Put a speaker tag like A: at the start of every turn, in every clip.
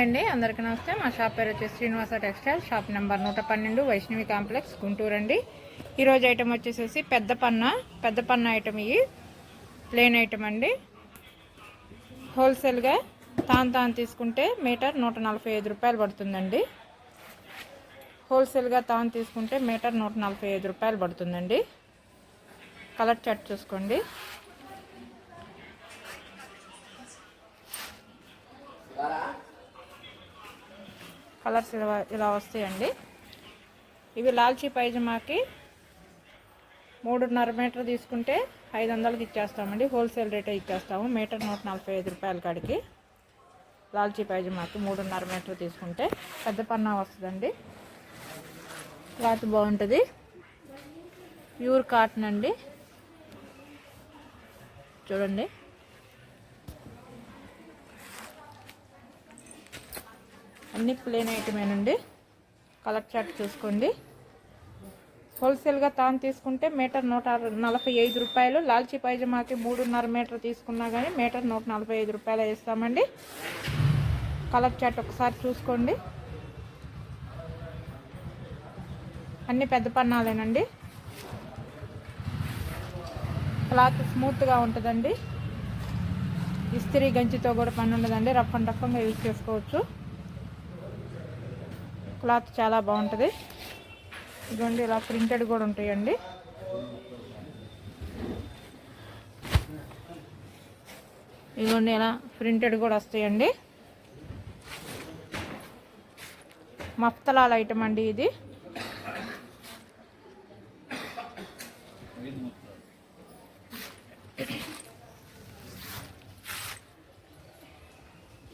A: Hi అండి, అందరికీ నమస్తే. మా షాప్ పేరు వచ్చేసి Srinivasa textile, shop number 112, Vaishnavi complex, Guntur అండి. ఈరోజు ఐటమ్ వచ్చేసేసి పెద్ద పన్న ఐటమ్. ఇవి ప్లెయిన్ ఐటమ్ అండి. హోల్సేల్గా తాన్ తీసుకుంటే మీటర్ 145 రూపాయలు పడుతుందండి. హోల్సేల్గా తాన్ తీసుకుంటే మీటర్ 145 రూపాయలు పడుతుందండి. కలర్ చార్ట్ చూసుకోండి. కలర్స్ ఇలా వస్తాయండి. ఇవి లాల్చీ పైజమాకి 3.5 మీటర్ తీసుకుంటే 500కి ఇచ్చేస్తామండి. హోల్సేల్ రేటే ఇచ్చేస్తాము. మీటర్ 145 రూపాయల కాడికి లాల్చీ పైజమాకి 3.5 మీటర్ తీసుకుంటే పెద్ద పన్నా వస్తుందండి. క్లాత్ బాగుంటుంది. ప్యూర్ కాటన్ అండి. చూడండి, అన్ని ప్లెయిన్ ఐటమేనండి. కలర్ చార్ట్ చూసుకోండి. హోల్సేల్గా తాను తీసుకుంటే మీటర్ 145 రూపాయలు. లాల్చీ పైజమాకి 3.5 మీటర్ తీసుకున్నా కానీ మీటర్ 145 రూపాయలు వేస్తామండి. కలర్ చార్ట్ ఒకసారి చూసుకోండి. అన్ని పెద్ద పన్నాలేనండి. క్లాత్ స్మూత్గా ఉంటుందండి. ఇస్త్రీ గంచితో కూడా పని ఉండదండి. రఫ్ అండ్ రఫ్గా యూజ్ చేసుకోవచ్చు. క్లాత్ చాలా బాగుంటుంది. ఇదిగోండి, ఇలా ప్రింటెడ్ కూడా ఉంటాయండి. ఇదిగోండి, ఇలా ప్రింటెడ్ కూడా వస్తాయండి. మఫ్తలాల ఐటమ్ అండి ఇది.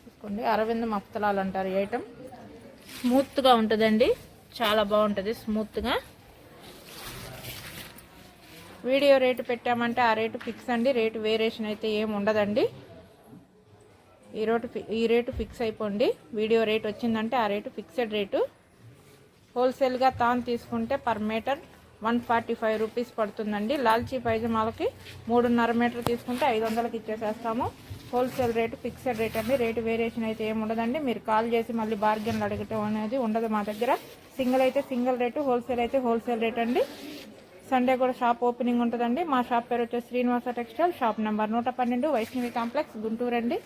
A: చూసుకోండి, అరవింద్ మఫ్తలాలు అంటారు ఈ ఐటమ్. స్మూత్గా ఉంటుందండి, చాలా బాగుంటుంది స్మూత్గా. వీడియో రేటు పెట్టామంటే ఆ రేటు ఫిక్స్ అండి. రేటు వేరియేషన్ అయితే ఏమి ఉండదండి. ఈ రేటు ఫిక్స్ అయిపోండి. వీడియో రేట్ వచ్చిందంటే ఆ రేటు ఫిక్స్డ్ రేటు. హోల్సేల్గా తాను తీసుకుంటే పర్ మీటర్ 145 రూపీస్ పడుతుందండి. లాల్చీ పైజమాలకి 3.5 మీటర్ తీసుకుంటే 500కి ఇచ్చేసేస్తాము. హోల్సేల్ రేటు ఫిక్స్డ్ రేట్ అండి. రేటు వేరియేషన్ అయితే ఏమి ఉండదండి. మీరు కాల్ చేసి మళ్ళీ బార్గెన్లు అడగటం అనేది ఉండదు మా దగ్గర. సింగిల్ అయితే సింగిల్ రేటు, హోల్సేల్ అయితే హోల్సేల్ రేట్ అండి. సండే కూడా షాప్ ఓపెనింగ్ ఉంటుందండి. మా షాప్ పేరు వచ్చేసి Srinivasa textile, shop number 112, Vaishnavi complex, Guntur అండి.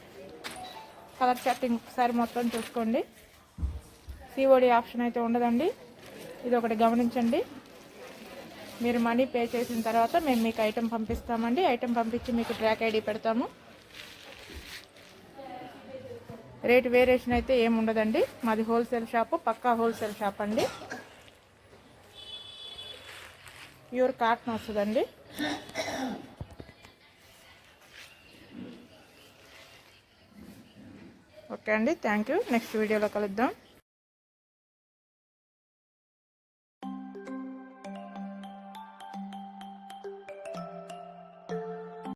A: కలర్ చార్టింగ్ ఒకసారి మొత్తం చూసుకోండి. సిఓడి ఆప్షన్ అయితే ఉండదండి. ఇది ఒకటి గమనించండి. మీరు మనీ పే చేసిన తర్వాత మేము మీకు ఐటెం పంపిస్తామండి. ఐటెం పంపించి మీకు ట్రాక్ ఐడి పెడతాము. రేటు వేరియేషన్ అయితే ఏమి ఉండదండి. మాది హోల్సేల్ షాపు, పక్కా హోల్సేల్ షాప్ అండి. ప్యూర్ కాటన్ వస్తుందండి. ఓకే అండి, థ్యాంక్ యూ. నెక్స్ట్ వీడియోలో కలుద్దాం.